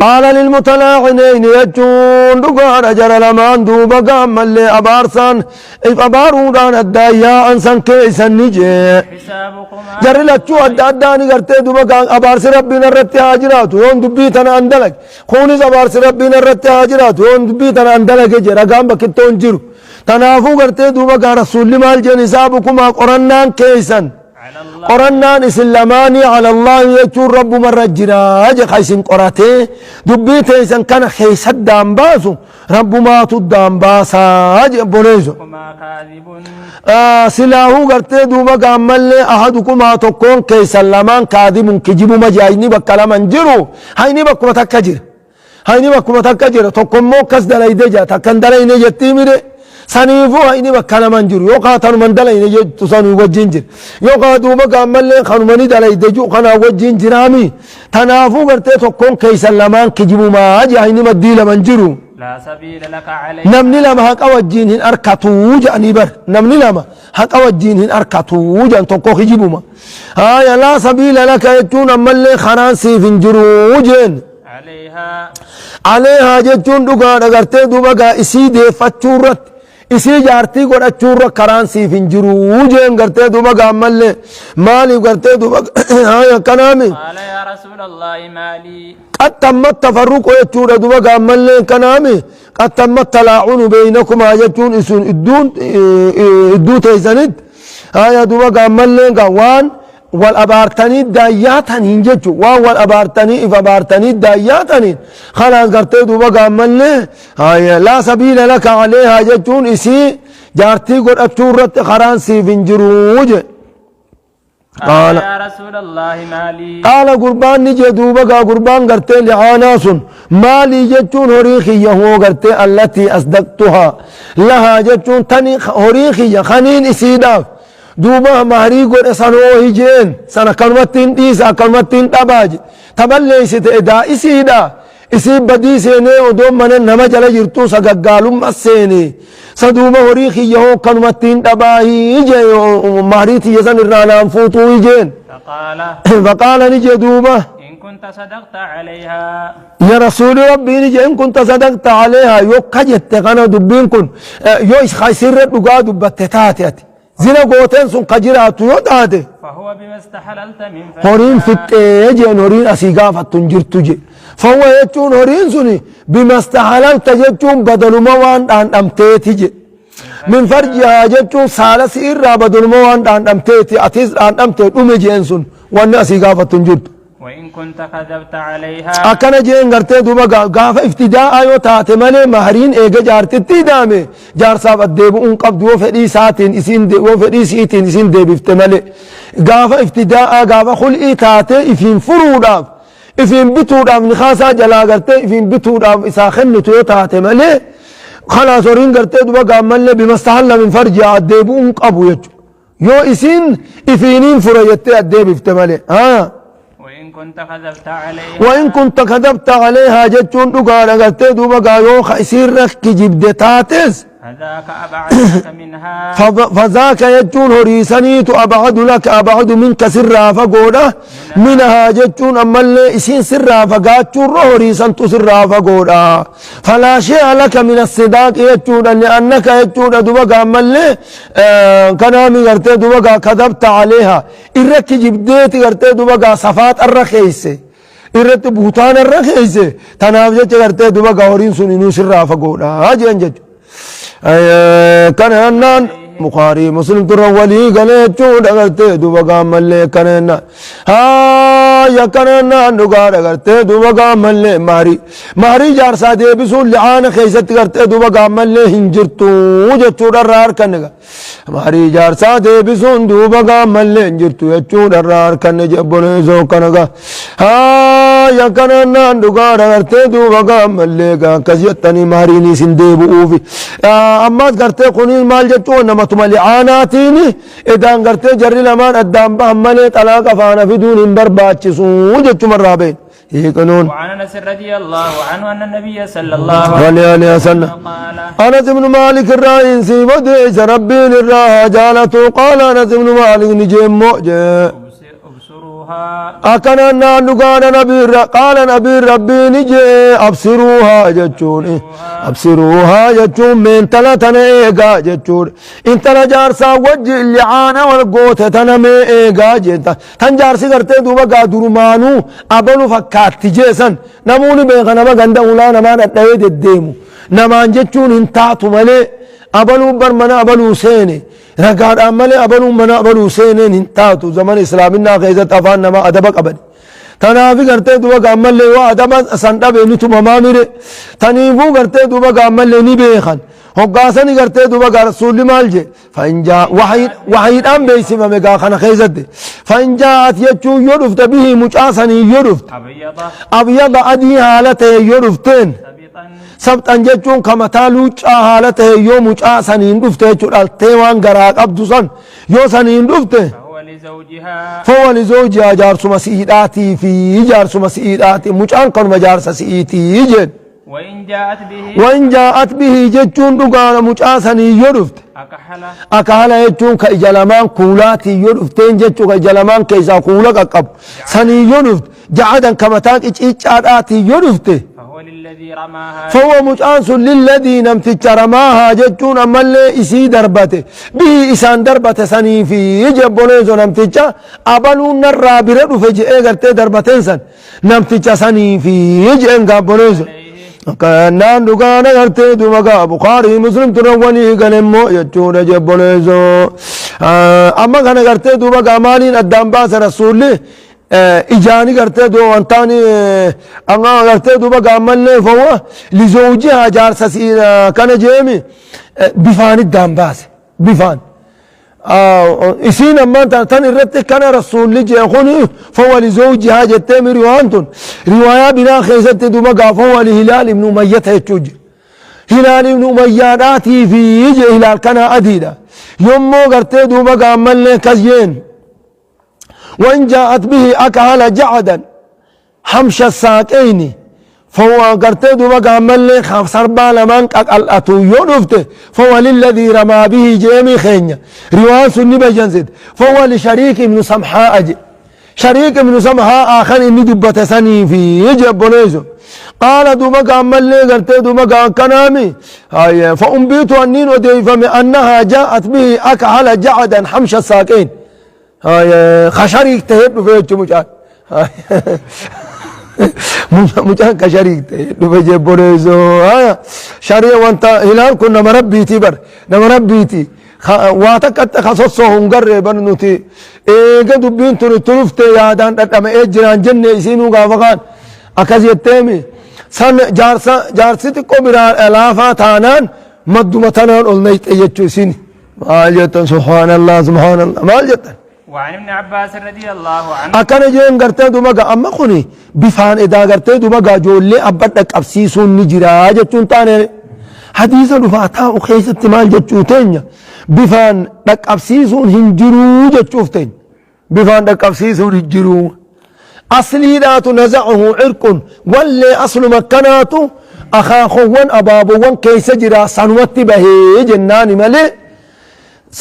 قال للمتلاعنين يجون دقار جرى لمان دوبا قام اللي أبارسان إف أبارودان الدايا أنسان كيسان نجي جرى لتشو أداني قرتي دوبا قام أبارس ربنا الرتي هاجرات وون دبيتنا أندلك خونيز أبارس ربنا الرتي هاجرات وون دبيتنا أندلك جرى قام بكتون جرو تنافو قرتي دوبا قام رسول مال جنسابكم قرنان كيسان قرنان إسلاماني على الله يجور رب مرة جراج خيسين قراتي دبيت إذن كان خيس الدام باسو رب ما تدام باسا بوليزو سلاهو قرتي دوبا قامل أحدكما تكون كيس اللمان كاذب كجيب مجايني بكلام جرو هايني بكما تكجر هايني بكما تكجر تكون موكس دلائي دجا تكن دلائي نجتي ميري سنيفو هايني بكالا منجرو يوقع تانو من دلائي نجي تسانو وجنجر يوقع دوبا قامل خانو مني دلائي دجو خانا وجنجر آمي تنافو قرتي تكون كيس اللمان كجيبو ما أجي هايني مديل منجرو لا سبيل لك عليه نمني لما حق وجينهن أركتو جاني بر نمني لما حق وجينهن أركتو جان تكو خجيبو ما هاي لا سبيل لك يجون أمالي خران سيفن جرو جين عليها جتون دوغا دغرتي دوبا اسي دي فتورت اسي جارتي غدا چور کران سی فنجرو جن غرتي دوبا مل مالي غرتي دوبا هاي كنامي قال يا رسول الله مالي قد تم التفرق يچور دوبا مل كنامي قد تم التلاعن بينكما يجون اسون ادون تيزنت هاي دوبا مل غوان والأبارتني داياتن هنجتو والأبارتني إفابارتني داياتن خلاص قرتي دوبا قامل هاي لا سبيل لك عليها جتون إسي جارتي قد أكتورت خرانسي فنجروج قال يا رسول الله مالي قال قربان نجي دوبا قربان قرتي لعاناس مالي جتون هريخي يهو قرتي التي أصدقتها لها جتون تني هريخي خنين إسيداف دوبا مهري قد سنوه جين سنة كلمتين ديسا كلمتين تباج تبلي ست ادا اسيدا اسي بدي سيني ودوم من نما جل جرتو سقاقالهم السيني سدوبا وريخي يهو كلمتين تباهي جي مهري تيزن الرانا انفوتو جين فقال نجي دوبا إن كنت صدقت عليها يا رسول ربي نجي إن كنت صدقت عليها يو كجت غنا دبين كن يو خيسر دغا دبتتاتي زنا قوتين سن قجرات يوداده فهو بما استحللت من هورين في التيجين هورين أسيقافة تنجرت جي فهو يجون هورين سني بما استحللت جتون بدل موان عن أمتيتي جي من فرجها جتون سالس إرى بدل موان عن أمتيتي أتيز عن أمتيت أمجين سن وأن أسيقافة تنجرت وإن كنت كذبت عليها أكنا جين غرتي دوبا غاف افتداء ايو تاتي مالي مهرين ايجا جارتي تيدامي جار صاحب الديب انقب دو فدي ساتين اسين دي وفدي سيتين اسين ديب افتمالي غاف افتداء غاف خلقي تاتي افين فروداف افين بتوداف نخاسا جلا غرتي افين بتوداف اساخن نتو تاتي مالي خلاص ورين غرتي دوبا غامل بمستحل من فرجع الديب انقب يو اسين افينين فريتي الديب افتمالي وإن كنت كذبت عليها جتون دقال قلت دوبا يو خيسير رك جبدتاتس فذاك أبعد منها فذاك يجون هريسانيت أبعد لك أبعد منك سرا فقودا منها جتون أما اللي إسين سرا فقاتون هريسان تسرا فقودا فلا شيء لك من الصداق يجون لأنك يجون دوبا أما اللي كنامي قلت دوبا كذبت عليها إرك جبدت قلت دوبا صفات الرخيسي إرت بوتان الرخيسي تنافجت قلت دوبا هرين سنينو سرا فقودا هاجي أنجج كان هنان بخاري مسلم ترولي قالت شود أغرتي دوبا قام اللي كان هنان يا كان هنان دوغار أغرتي دوبا قام اللي ماري جار سادي بسول لعان خيست أغرتي دوبا قام اللي هنجرتو جتشود الرار كنغا ماري جار سادي بسول دوبا قام اللي هنجرتو جتشود الرار كنغا جبوني زو كنغا يا كان هنان دوغار أغرتي دوبا قام اللي كزيتني ماري نيسن ديبو أوفي أما قرتي قنين مال جتو نما تملعاناتيني إذا قرتي جري لمان الدام بهمالي طلاق فانا في دون برباتشسو جتو مرابين يكنون وعن أنس رضي الله عنه أن النبي صلى الله عليه وسلم قال أنس بن مالك الرائن سيبديس ربي للراها جالته قال أنس بن مالك نجيم مؤجة أبصروها أكنا نانو قال نبي ربي نجي أبصروها جتشون أبصروها جتشون من تلتنا إيقا جتشون انت لجارسا وجه اللي عانا والقوت تنمي إيقا جتا تنجارسي قرتي دوبا قادر مانو أبنو فكات تجيسا نموني بيغا نما قندا ولا نما نتنويد الديمو نمان جتشون انتاتو ملي أبنو برمنا أبنو سيني رقاد أمالي أبنو منا أبنو سيني انتاتو زمن إسلامنا غيزت أفان نما أدبك أبني تنافي قرتي دوبا قامل لي وادما سندب نتو ماميري تنيفو قرتي دوبا قامل لي نبيخن هقاسني قرتي دوبا رسول مالجي فإن جاء وحيد أم بيسم مقا خنا خيزد فإن جاءت يجو يرفت به مجاسني يرفت أبيض أدي حالته يرفتين سبتان جتون كما تالوچ حالته يو مجاسني يرفت يجو التيوان قراق أبدوسان يو سنين رفت فهو لزوجها جارس مسيحاتي في جارس مسيحاتي مجان كون مجارس سيئتي جن وإن جاءت به جتون دقان مجاسني يرفت أكحلا جتون كإجلمان كولاتي يرفتين جتون كإجلمان كيسا كولك أقب سني يرفت جعدا كما تاك إجعاداتي يرفت فهو مجانس للذي نمتج رماها جتون أما اللي إسي دربته به إسان دربته سني في يجب بوليزو نمتج أبنون الرابرة فجئ اغرتي دربتين سن نمتج سني في يجئ انقاب بوليزو كأنان دقانا غرتي دومقا بخاري مسلم ترواني غنمو جتون جب بوليزو أما كان غرتي دومقا مالين الدام باس رسول إجاني قرتي دو وانتاني أنا قرتي دو بقى عمل فهو لزوجها جارسة كان جيمي بفان الدامباس بفان إسين أما تاني رتي كان رسول لجي أخوني فهو لزوجها جتامي روايانتون رواية بنا خيزت دو بقى فهو لهلال ابن أمية يتشوج هلال ابن أمية في يجي هلال كان أديدا يومو قرتي دو بقى عمل كزيين وإن جاءت به أكهل جعدا حمش الساقين فهو قرتي دوبا عمل لي خسر بالمان قلأتو يونفته فهو للذي رمى به جيمي خينيا رواية سني بجنزد فهو لشريك ابن سمحاء شريك ابن سمحاء آخر إني دبت سني في يجب بوليزو قال دوبا عمل لي قرتي دوبا كنامي فأنبيت أنين وديفم أنها جاءت به أكهل جعدا حمش الساقين خشريك تهد في مجان مجان كشريك تهد في بوريزو شريع وانت هلال كنا مربيتي بر نمربيتي واتك خصصو هنقر بنوتي ايقا دبين تلفت يادان تتما اجران جنة يسينو غافقان اكاز يتامي سن جارسيتي قبرا الافا تانان مدومتانان قلنيت ايجو سيني مالجتن سبحان الله مالجتن وعن ابن عباس رضي الله عنه أكن جين قرتي دوما أما خوني بفان إذا قرتي دوما جولي أبدك أبسيسون نجرا جتون تاني حديث رفاتا وخيس احتمال جتوتين بفان دك أبسيسون هنجرو جتوفتين بفان دك أبسيسون هنجرو أصلي لا تنزعه عرق واللي أصل مكاناته أخاخوان أبابوان كيس جرا سنوات به جنان ملي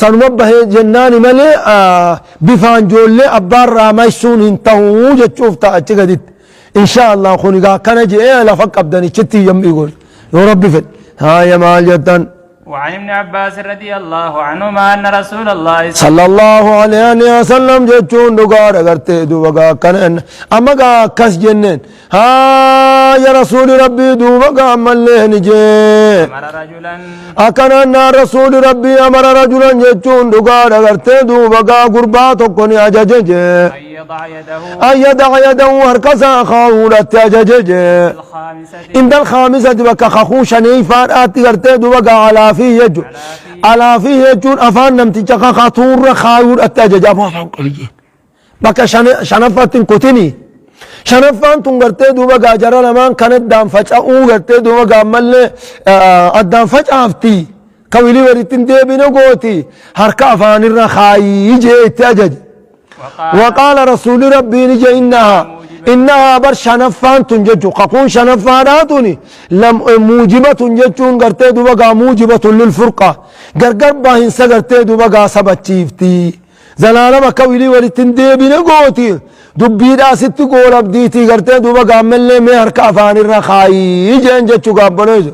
سنوات به جنان ملي بفان جولي أبار راميسون انتهو جتشوفتا أتشغدت إن شاء الله خونيقا كان جئي لفق أبداني چتي يم يقول يا ربي فل هاي مال جدن. وعن ابن عباس رضي الله عنهما أن رسول الله صلى الله عليه وسلم جتشون دقار أغرتي دوبقا كان أما كاس جنن ها يا رسول ربي دوبقا أما اللي نجي أمر رجلا أكن أن رسول ربي أمر رجلا جتشون دقار أغرتي دوبقا قرباتو كوني أججج أن يضع يده هركسا خاولت أججج عند الخامسة بك خخو شنيفان آتي غرتي دوبقا على فيه يجون على فيه يجون أفان نمتي خاطور خاول التاجج أبو أفان قليل بك شنفات كتني شنفان تنغرتي دوبقا جرى لمان كانت دام فجأة غرتي دوبقا ملي الدام فجأة أفتي كويلي وريتين ديبين قوتي هركا أفان الرخاي يجي التاجج وقال رسول ربي نجي إنها بر شنفان تنججو ققون شنفاناتوني لم موجبة تنججون قرتي دوبقا موجبة للفرقة قرقر باهن سقرتي دوبقا سبتشيفتي زلالة كويلي ولتندي بنقوتي دبي راست قول أبديتي قرتي دوبا قام اللي مهر كافان الرخاي جين جتشو قابنوز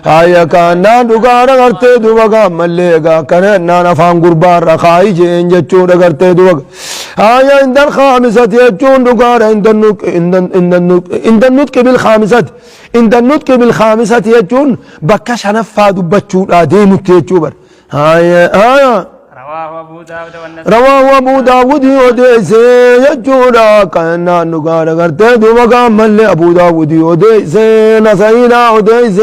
هاي كان دوغانا قرتي دوبا قام اللي كان نانا فان قربان رخاي جين جتشو قرتي دوبا هاي عند الخامسة يجون دوغانا عند النطق بالخامسة عند النطق بالخامسة يجون بكش هنفا دبتشو ديمو تيجوبر هاي رواه أبو داود وديس يجونا كنا نقال قرتي دوبا قام اللي أبو داود وديس نسينا وديس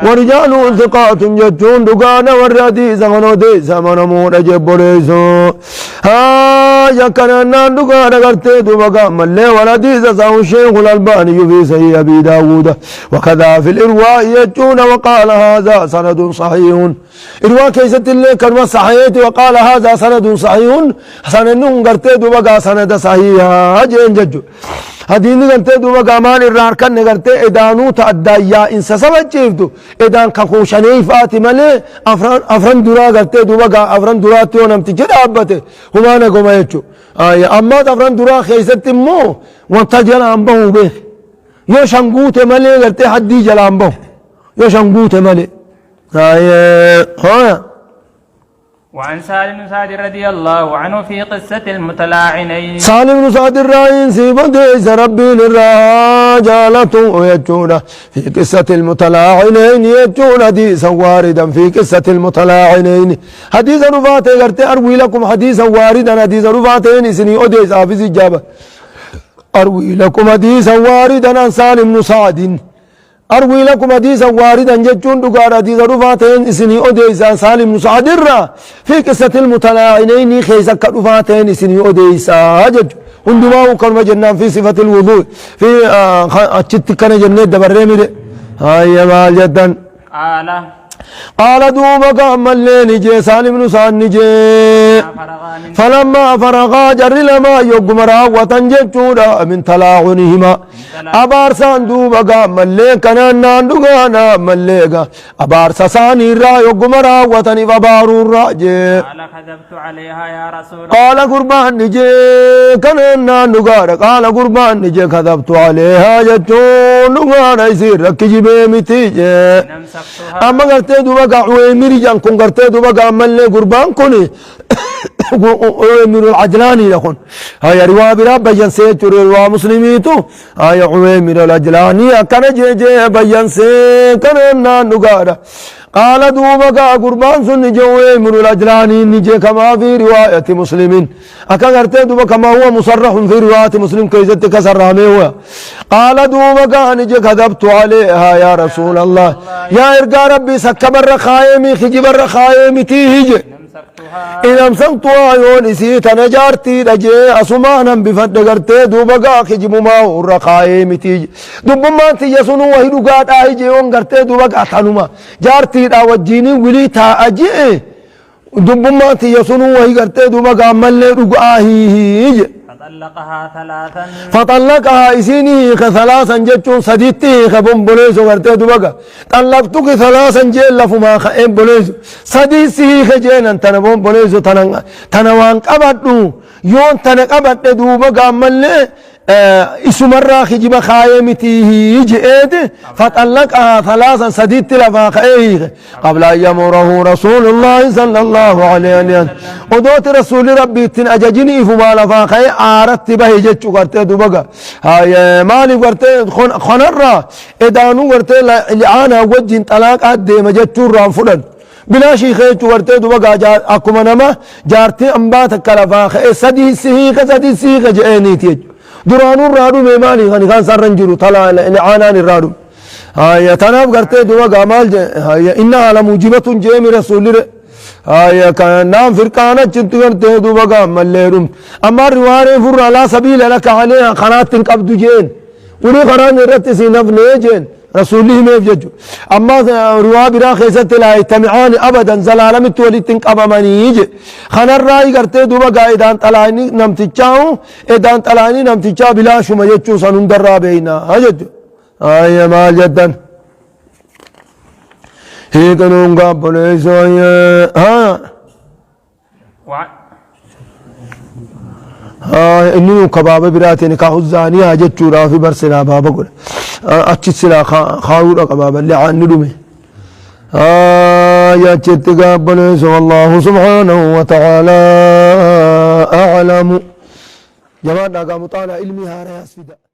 ورجال ثقات يجون دقانا والرديس من وديس من مون جبريسو يا كنا نقال قرتي دوبا قام اللي والرديس ساو الشيخ الألباني في صحيح أبي داود وكذا في الإرواء يجون وقال هذا سند صحيح إرواء كيست اللي كان صحيح وقال هذا سند صحيح سننهم قرتي دوبا سند صحيح جين ججو هديني قرتي دوبا مال الراركن قرتي إدانو تأدايا إنسا سبجيفتو إدان كخوشاني فاتمة لي أفران درا قرتي دوبا أفران درا تيونم تجد أبته هما نقوم يجو أما أفران درا خيست مو وانتا جلان بهو به يو شنقوت مالي قرتي حدي جلان بهو يو شنقوت مالي وعن سالم بن سعد رضي الله عنه في قصة المتلاعنين سالم بن سعد الراين سيبديس ربي للرجالة يجونا في قصة المتلاعنين يجونا حديثا واردا في قصة المتلاعنين حديثا رفاتي قرتي أروي لكم حديثا واردا حديثا رفاتين سني أديس حافظ الجابة أروي لكم حديثا واردا عن سالم بن سعد أروي لكم حديثا واردا جتون دقار حديثا رفاتين سني أديسا سالم بن سعد الرا في قصة المتلاعنين خيسك رفاتين سني أديسا جج عندما كان جنان في صفة الوضوء في أتشت كان جنة دبرمي هاي ما جدا قال دوبا قام الليل نجي سالم بن سعد نجي فلما فرغا جر لما يقم راوة جتودا من تلاعنهما أبارسان دوبا قام الليل كان ناندوغانا مليغا أبارسا ساني را يقم راوة فبارو الراجي قال كذبت عليها يا رسول قال قربان نجي كان ناندوغانا قال قربان نجي كذبت عليها جتون نغانا يصير ركجي بيمتيجي أما قرتي دوبا قاعوي ميرجان كون قرتي دوبا قام الليل قربان كوني عويمر العجلاني لكن هاي روا برا بيان سيت روا مسلميتو هاي عويمر العجلاني كان جي بيان سيت كان نغارا قال دوبا قربان سن عويمر العجلاني نجي كما في رواية مسلمين أكغرت دوبا كما هو مصرح في رواية مسلم كيزت كسر هو قال دوبا نجي كذبت عليها يا رسول الله يا إرقى ربي سكبر خايمي خجبر خايمي تيهجي إن أمسكتها يون إسيت نجارتي رجي أسمانا بفد قرتي دوبا خجم ما ورقاي متيج دوبما تيسنو وهدو قاد آيجي يون قرتي دوبا تنما جارتي دا وجيني ولي تا أجي دوبما تيسنو وهي قرتي دوبا ملي رقاهي فطلقها إسيني ثلاثا جتون سديتي خبون بوليسو غرتي دوبا طلقتك ثلاثا جيل لفما خائم بوليسو سديسي خجينا تنبون بوليسو تنوان قبضو يون تنقبض دوبا ملي اسمرا خجب خايمته جئت فطلقها ثلاثا سديت لفا خائه قبل أن يمره رسول الله صلى الله عليه وسلم ودوت رسول ربي تن أججني فما لفا خائه آرت به جتشو قرتي دوبا هاي مالي قرتي خنرا إدانو قرتي لعانا وجين طلاق أدي مجتشو رانفلن بلا شيء خيتو قرتي دوبا أكما نما جارتي أمباتك لفا خائه سدي سيخ جئني تيج درانو الرادو ميماني كان سرنجرو طلع لعانان الرادو هاي تناب قرتي دوبا قامال هاي إنها لموجبة جيمي رسول الله هاي كان نام فرقانة جنت قرتي دوبا قامال ليرم أما الرواري فر لا سبيل لك عليها قناة تنقبض جين ولي قران الرتسي نفني جين رسوله ما يفججو أما رواه برا خيست لا يتمعان أبدا زلالمت ولتن قبماني يجي خنا الرأي قرتي دوبا قايدان طلعني نمتجاو إدان طلعني نمتجا بلا شما يجو سنون درا بينا هجد آي ما جدا هيك نونغا بوليسو ها inni kabaaba biraati nikaahu zaaniyaa jechuudha fi barsilaa baaba godhe achi silaa kaayuudha qabaaballee aanni dhume ياتي قابل والله سبحانه وتعالى أعلم جماعة قاموا طالع علمي هذا يا سيدة